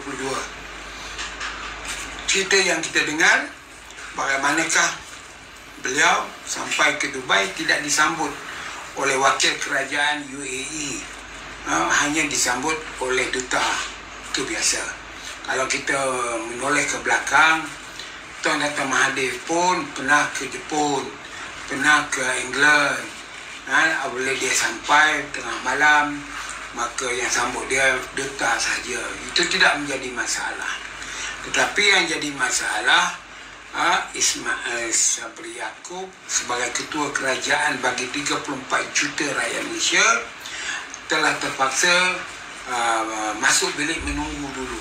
2022. Cerita yang kita dengar, bagaimanakah beliau sampai ke Dubai tidak disambut oleh wakil kerajaan UAE, hanya disambut oleh duta. Itu biasa. Kalau kita menoleh ke belakang, Tuan Dr. Mahathir pun pernah ke Jepun, pernah ke England. Apabila dia sampai tengah malam, maka yang sambut dia duta saja. Itu tidak menjadi masalah. Tetapi yang jadi masalah, Ismail Sabri Yaakob sebagai ketua kerajaan bagi 34 juta rakyat Malaysia telah terpaksa masuk bilik menunggu dulu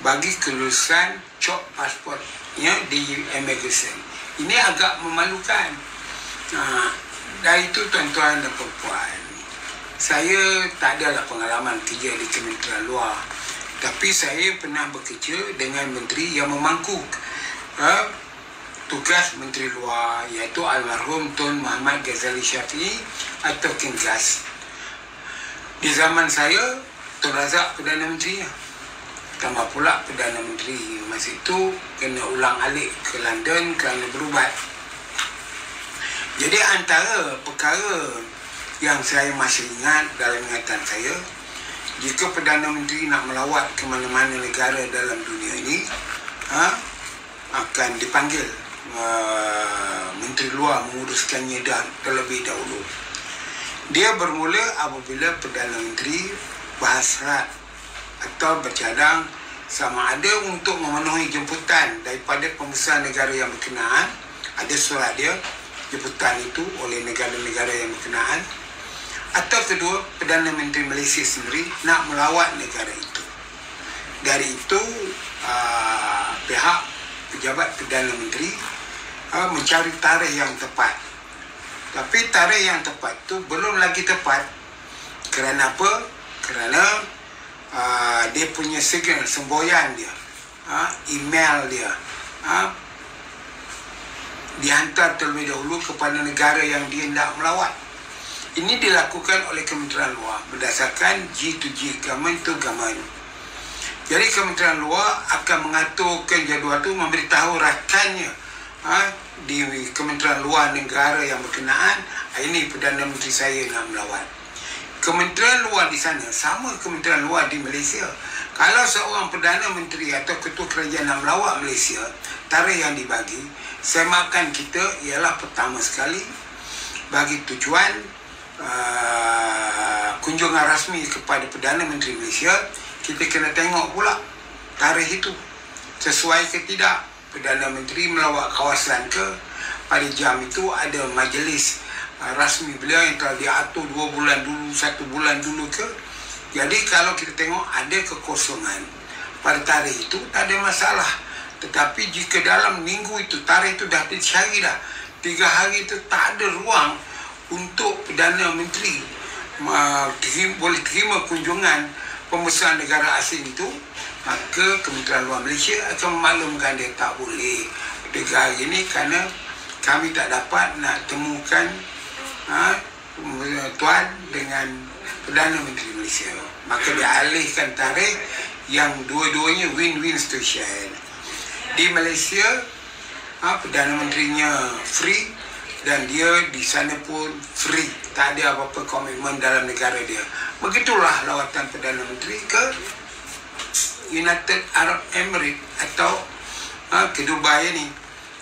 bagi kelulusan cop pasportnya di immigration. Ini agak memalukan. Dan itu tuan-tuan dan puan-puan, saya tak adalah pengalaman kerja di Kementerian Luar, tapi saya pernah bekerja dengan menteri yang memangku tugas Menteri Luar, iaitu almarhum Tun Muhammad Ghazali Shafie atau King Ghaz. Di zaman saya, Tun Razak Perdana Menterinya. Tambah pula Perdana Menteri masa itu kena ulang alik ke London kerana berubat. Jadi antara perkara yang saya masih ingat dalam ingatan saya, jika Perdana Menteri nak melawat ke mana-mana negara dalam dunia ini, akan dipanggil Menteri Luar menguruskannya terlebih dahulu. Dia bermula apabila Perdana Menteri berhasrat atau bercadang sama ada untuk memenuhi jemputan daripada pembesar negara yang berkenaan. Ada surat dia, jemputan itu oleh negara-negara yang berkenaan. Atau kedua, Perdana Menteri Malaysia sendiri nak melawat negara itu. Dari itu, pihak pejabat Perdana Menteri mencari tarikh yang tepat. Tapi tarikh yang tepat itu belum lagi tepat. Kerana apa? Kerana dia punya signal, semboyan dia, email dia, dihantar terlebih dahulu kepada negara yang dia hendak melawat. Ini dilakukan oleh Kementerian Luar berdasarkan G2G, Government to Government. Jadi Kementerian Luar akan mengaturkan jadual itu, memberitahu rakannya di Kementerian Luar negara yang berkenaan, ini Perdana Menteri saya nak melawat. Kementerian Luar di sana sama Kementerian Luar di Malaysia. Kalau seorang Perdana Menteri atau Ketua Kerajaan nak melawat Malaysia, tarikh yang dibagi semakan kita ialah pertama sekali bagi tujuan kunjungan rasmi kepada Perdana Menteri Malaysia. Kita kena tengok pula tarikh itu sesuai ke tidak. Perdana Menteri melawat kawasan ke, pada jam itu ada majlis rasmi beliau yang telah diatur 2 bulan dulu, 1 bulan dulu ke. Jadi kalau kita tengok ada kekosongan pada tarikh itu, tak ada masalah. Tetapi jika dalam minggu itu, tarikh itu dah dicari dah, 3 hari itu tak ada ruang untuk Perdana Menteri boleh terima kunjungan pembesar negara asing itu, maka Kementerian Luar Malaysia akan memaklumkan dia tak boleh 3 hari ini kerana kami tak dapat nak temukan tuan dengan Perdana Menteri Malaysia. Maka dialihkan tarikh yang dua-duanya win-win situation. Di Malaysia, Perdana Menterinya free dan dia di sana pun free. Tak ada apa-apa komitmen dalam negara dia. Begitulah lawatan Perdana Menteri ke United Arab Emirates atau ke Dubai ini.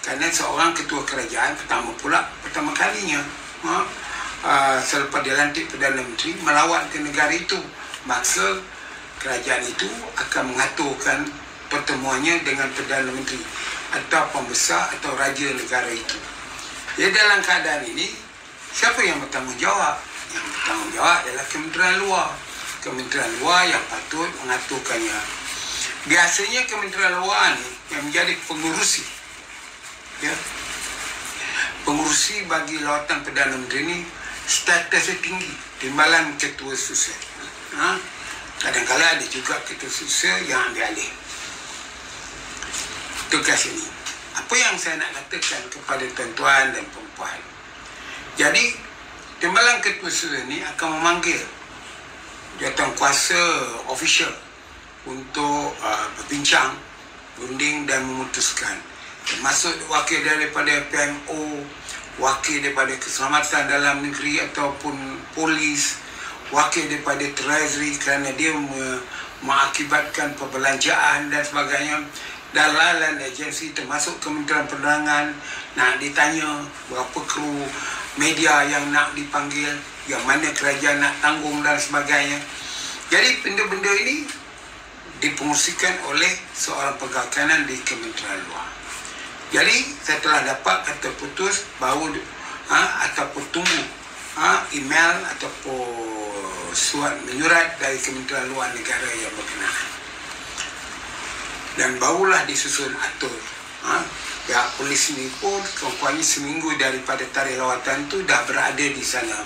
Kerana seorang ketua kerajaan pertama kalinya selepas dilantik Perdana Menteri melawat ke negara itu, maka kerajaan itu akan mengaturkan pertemuannya dengan Perdana Menteri atau pembesar atau raja negara itu. Jadi dalam keadaan ini, siapa yang bertanggungjawab? Yang bertanggungjawab adalah Kementerian Luar. Kementerian Luar yang patut mengaturkannya. Biasanya Kementerian Luar ni yang menjadi pengurusi, pengurusi bagi lawatan Perdana Menteri ini statusnya tinggi timbalan ketua susah. Kadang-kadang ada juga ketua susah yang ambil alih tugas ini. Apa yang saya nak katakan kepada tuan-tuan dan perempuan, jadi timbalan ketua susah ini akan memanggil jawatankuasa official untuk berbincang, berunding dan memutuskan. Termasuk wakil daripada PMO, wakil daripada Keselamatan Dalam Negeri ataupun polis, wakil daripada Treasury kerana dia mengakibatkan perbelanjaan dan sebagainya. Dalalan agensi termasuk Kementerian Perdagangan nak ditanya berapa kru media yang nak dipanggil, yang mana kerajaan nak tanggung dan sebagainya. Jadi benda-benda ini dipengurusikan oleh seorang pegawai kanan di Kementerian Luar. Jadi saya telah dapat kata putus baru ataupun tunggu email ataupun surat menyurat dari Kementerian Luar Negara yang berkenaan. Dan barulah disusun atur. Pihak polis ni pun kurang-kurangnya seminggu daripada tarikh lawatan tu dah berada di sana.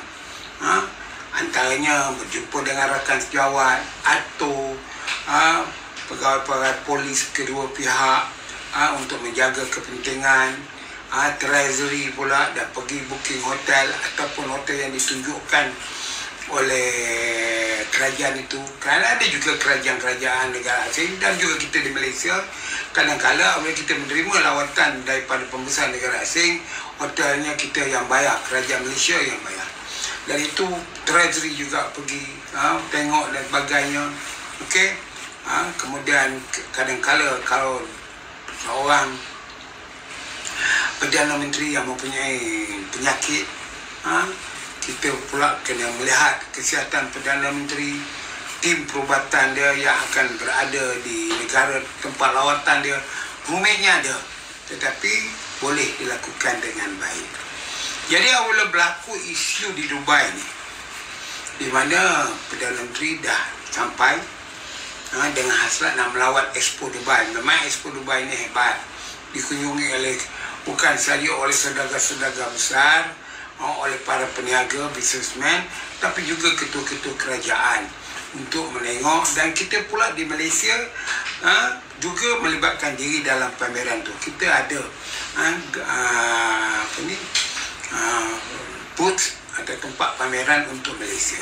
Antaranya berjumpa dengan rakan sejawat atau pegawai-pegawai polis kedua pihak untuk menjaga kepentingan. Treasury pula dah pergi booking hotel ataupun hotel yang ditunjukkan oleh kerajaan itu. Kerana ada juga kerajaan-kerajaan negara asing dan juga kita di Malaysia, kadang-kadang apabila kita menerima lawatan daripada pembesar negara asing, hotelnya kita yang bayar, kerajaan Malaysia yang bayar. Dan itu Treasury juga pergi tengok dan sebagainya. Okey. Kemudian kadang-kadang kalau seorang Perdana Menteri yang mempunyai penyakit, kita pula kena melihat kesihatan Perdana Menteri, tim perubatan dia yang akan berada di negara tempat lawatan dia, rumitnya ada, tetapi boleh dilakukan dengan baik. Jadi awal berlaku isu di Dubai ni, di mana Perdana Menteri dah sampai dengan hasrat nak melawat Expo Dubai. Memang Expo Dubai ni hebat, dikunjungi oleh bukan saja oleh saudagar-saudagar besar, oleh para peniaga, businessman, tapi juga ketua-ketua kerajaan untuk menengok. Dan kita pula di Malaysia juga melibatkan diri dalam pameran tu. Kita ada booth atau tempat pameran untuk Malaysia.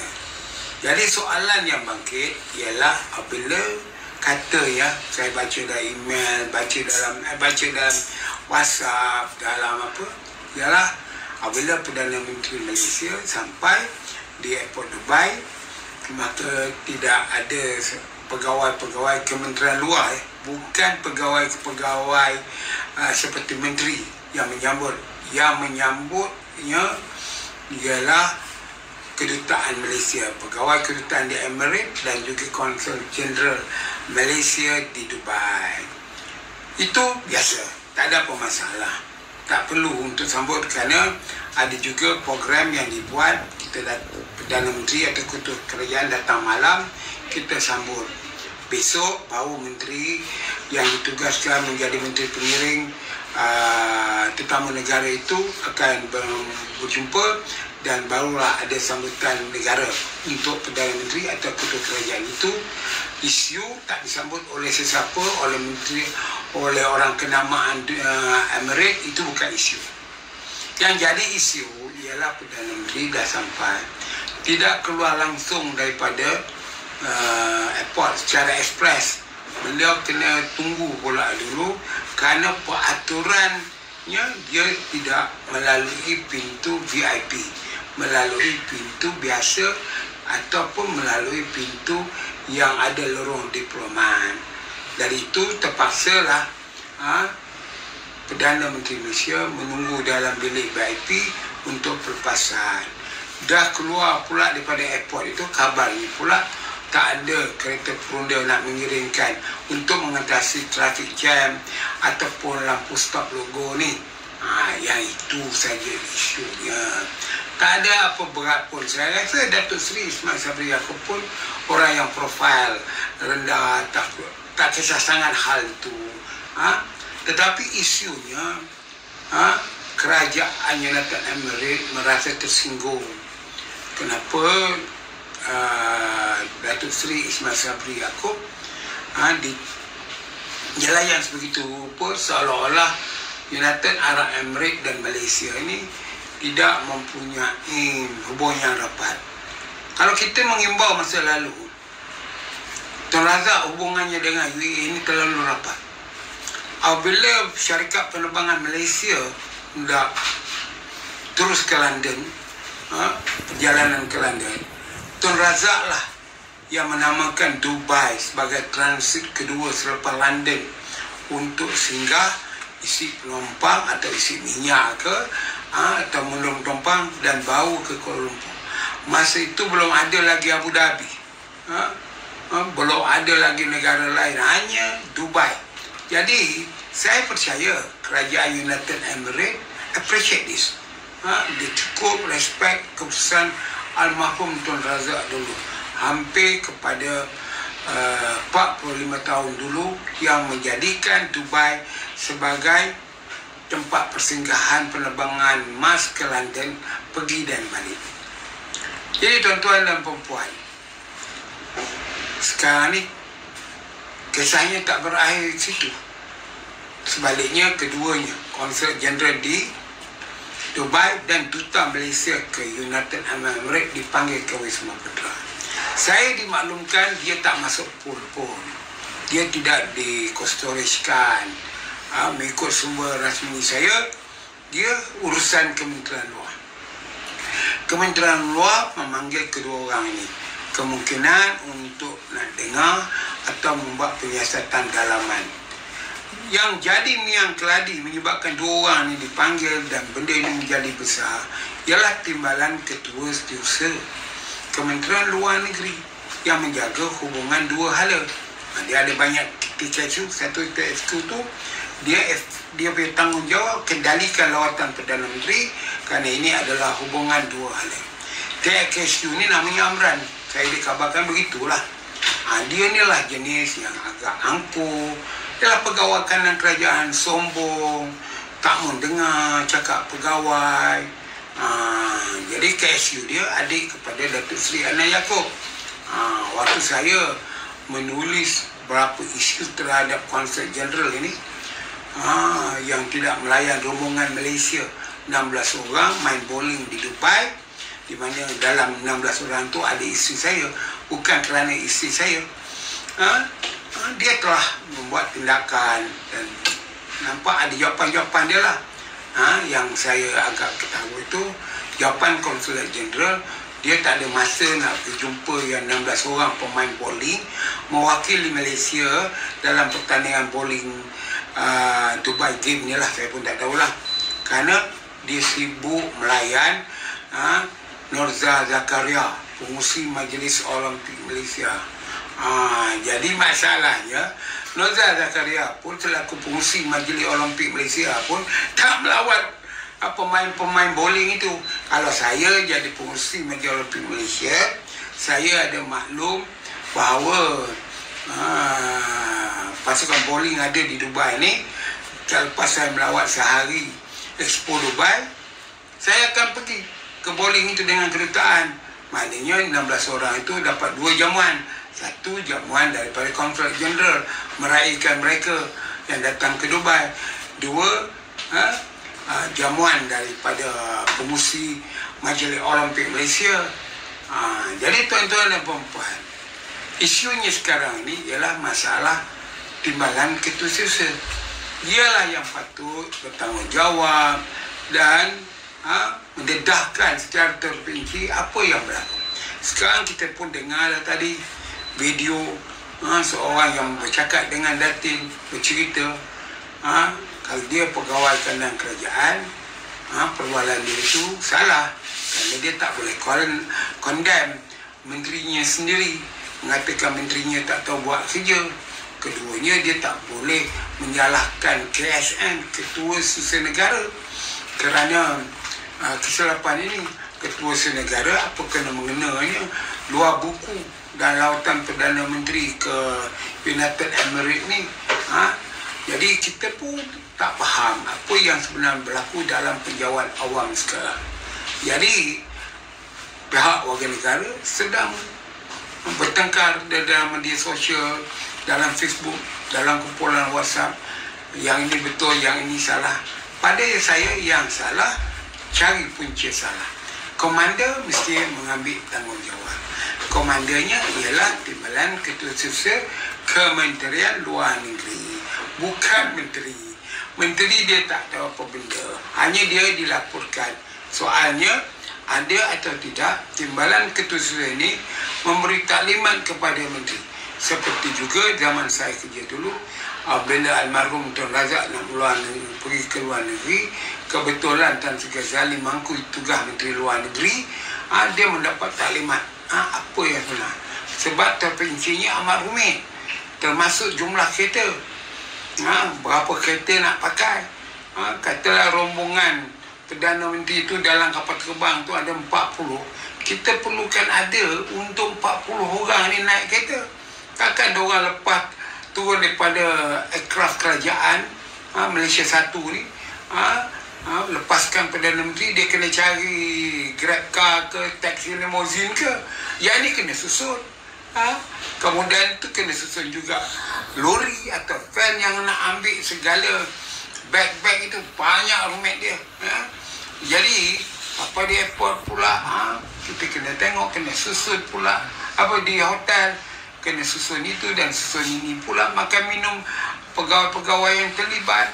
Jadi soalan yang bangkit ialah apabila kata saya baca dalam email, baca dalam WhatsApp, dalam apa, ialah apabila Perdana Menteri Malaysia sampai di airport Dubai, maka tidak ada pegawai-pegawai Kementerian Luar, bukan pegawai-pegawai seperti menteri yang menyambut. Yang menyambutnya ialah Kedutaan Malaysia, pegawai kedutaan di Emirates dan juga Konsul Jeneral Malaysia di Dubai. Itu biasa, tak ada apa masalah. Tak perlu untuk sambut kerana ada juga program yang dibuat. Kita Perdana Menteri atau ketua kerajaan datang malam, kita sambut. Besok baru menteri yang ditugaskan menjadi menteri pengiring tetamu negara itu akan berjumpa, dan barulah ada sambutan negara untuk Perdana Menteri atau ketua kerajaan itu. Isu tak disambut oleh sesiapa, oleh menteri, oleh orang kenamaan Emirates, itu bukan isu. Yang jadi isu ialah Perdana Menteri dah sampai, tidak keluar langsung daripada airport secara ekspres. Beliau kena tunggu pula dulu kerana peraturannya dia tidak melalui pintu VIP, melalui pintu biasa ataupun melalui pintu yang ada lorong diplomat. Dari itu terpaksalah Perdana Menteri Malaysia menunggu dalam bilik VIP untuk pelepasan. Dah keluar pula daripada airport itu, kabar ini pula tak ada kereta peronda nak mengirimkan untuk mengatasi traffic jam ataupun lampu stop logo ni. Yang itu saja isunya. Tak ada apa berat pun. Saya rasa Datuk Seri Ismail Sabri Yaakob pun orang yang profil rendah, tak kisah sangat hal itu. Tetapi isunya kerajaan United Emirates merasa tersinggung. Kenapa Datuk Seri Ismail Sabri Yaakob dijelayan sebegitu rupa, seolah-olah United Arab Emirates dan Malaysia ini tidak mempunyai hubungan yang rapat. Kalau kita mengimbau masa lalu Tun Razak hubungannya dengan UAE ini terlalu rapat. Apabila syarikat penerbangan Malaysia hendak terus ke London, perjalanan ke London, Tun Razak lah yang menamakan Dubai sebagai transit kedua selepas London untuk singgah isi penumpang atau isi minyak ke atau menurun penumpang dan bawa ke Kuala Lumpur. Masa itu belum ada lagi Abu Dhabi, belum ada lagi negara lain, hanya Dubai. Jadi saya percaya kerajaan United Emirates appreciate this. Dia cukup respect keputusan almarhum Tun Razak dulu, hampir kepada 45 tahun dulu, yang menjadikan Dubai sebagai tempat persinggahan penerbangan mas ke London pergi dan balik. Jadi tuan-tuan dan perempuan, sekarang ni kisahnya tak berakhir di situ. Sebaliknya, keduanya, Konsul Jeneral di Dubai dan Duta Malaysia ke United Arab Emirates dipanggil ke Wisma Putra. Saya dimaklumkan dia tak masuk pool pun. Dia tidak dikostorishkan. Mengikut sumber rasmi saya, dia urusan Kementerian Luar. Kementerian Luar memanggil kedua orang ini. Kemungkinan untuk nak dengar atau membuat penyiasatan dalaman. Yang jadi miang keladi menyebabkan dua orang ini dipanggil dan benda ini menjadi besar ialah timbalan Ketua Setiausaha Kementerian Luar Negeri yang menjaga hubungan dua hala. Dia ada banyak TKSU. Satu TKSU tu dia punya tanggungjawab kendalikan lawatan Perdana Menteri, kerana ini adalah hubungan dua hala. TKSU ni namanya Amran. Saya dikabarkan begitulah. Dia ni lah jenis yang agak angkuh. Dia lah pegawai kanan kerajaan, sombong, tak mau dengar cakap pegawai. Jadi KSU dia adik kepada Datuk Seri Anand Yaakob. Waktu saya menulis berapa isu terhadap Konsul Jeneral ini, yang tidak melayan rombongan Malaysia 16 orang main bowling di Dubai, di mana dalam 16 orang tu ada isteri saya. Bukan kerana isteri saya, dia telah membuat tindakan dan nampak ada jawapan-jawapan dia lah. Yang saya agak ketahui itu jawapan Konsulat Jeneral, dia tak ada masa nak berjumpa yang 16 orang pemain bowling mewakili Malaysia dalam pertandingan bowling Dubai Game ni lah. Saya pun tak tahulah, kerana dia sibuk melayan Norza Zakaria, pengurusi Majlis Olimpik Malaysia. Jadi masalahnya, Norza Zakaria pun selaku pengurusi Majlis Olimpik Malaysia pun tak melawat pemain-pemain bowling itu. Kalau saya jadi pengurusi Majlis Olimpik Malaysia, saya ada maklum bahawa pasukan bowling ada di Dubai ni. Selepas saya melawat sehari Expo Dubai, saya akan pergi ke bowling itu dengan kedutaan. Maknanya 16 orang itu dapat 2 jamuan. Satu jamuan daripada Konsul Jeneral meraihkan mereka yang datang ke Dubai. 2 jamuan daripada pengurusi Majlis Olimpik Malaysia. Jadi tuan-tuan dan puan-puan, isunya sekarang ini ialah masalah timbalan Ketua Setiausaha. Dialah yang patut bertanggungjawab dan mendedahkan secara terperinci apa yang berlaku. Sekarang kita pun dengar tadi video seorang yang bercakap dengan Datin, bercerita kalau dia pegawai kanan kerajaan, perbualan dia itu salah, kerana dia tak boleh condemn menterinya sendiri, mengatakan menterinya tak tahu buat kerja. Keduanya, dia tak boleh menyalahkan KSN, Ketua Setiausaha Negara, kerana kesilapan ini. Ketua Setiausaha Negara apa kena mengenanya luar buku dan lawatan Perdana Menteri ke United Emirates ni. Jadi kita pun tak faham apa yang sebenarnya berlaku dalam penjawat awam sekarang. Jadi pihak warga negara sedang bertengkar dalam media sosial, dalam Facebook, dalam kumpulan WhatsApp. Yang ini betul, yang ini salah. Pada saya, yang salah cari punca salah. Komander mesti mengambil tanggungjawab. Komandernya ialah Timbalan Ketua Susun Kementerian Luar Negeri, bukan menteri. Menteri dia tak tahu apa benda, hanya dia dilaporkan. Soalnya ada atau tidak Timbalan Ketua Susun ini memberi taklimat kepada menteri. Seperti juga zaman saya kerja dulu, bila almarhum Tun Razak nak pergi ke luar negeri, kebetulan Tan Sri Ghazali mangku tugas Menteri Luar Negeri, dia mendapat taklimat apa yang benar. Sebab terperincinya amat rumit, termasuk jumlah kereta, berapa kereta nak pakai. Katalah rombongan Perdana Menteri itu dalam kapal terbang tu ada 40, kita perlukan ada untuk 40 orang ni naik kereta. Takkan diorang lepas turun daripada aircraft kerajaan Malaysia 1 ni, lepaskan Perdana Menteri, dia kena cari grab car ke, taksi limousine ke. Yang ni kena susun. Kemudian tu kena susun juga lori atau van yang nak ambil segala bag-bag itu. Banyak rumit dia. Jadi apa di airport pula, kita kena tengok, kena susun pula. Apa di hotel, kena susun itu dan susun ini pula. Makan minum pegawai-pegawai yang terlibat,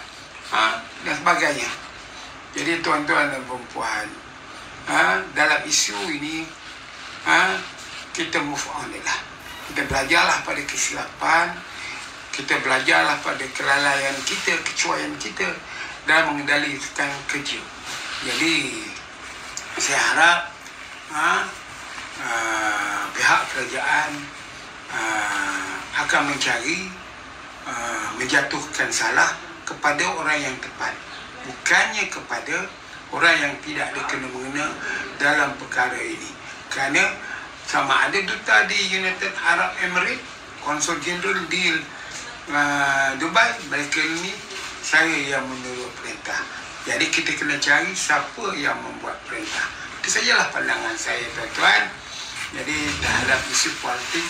dan sebagainya. Jadi tuan-tuan dan perempuan, dalam isu ini, kita move on lah. Kita belajarlah pada kesilapan, kita belajarlah pada kelalaian kita, kecuaian kita dalam mengendalikan kerja. Jadi saya harap pihak kerajaan akan mencari menjatuhkan salah kepada orang yang tepat, bukannya kepada orang yang tidak dikena-mengena dalam perkara ini. Kerana sama ada duta di United Arab Emirates, Konsul Jeneral di Dubai, mereka ini saya yang menurut perintah. Jadi kita kena cari siapa yang membuat perintah. Itu sajalah pandangan saya, tuan-tuan. Jadi terhadap isu politik,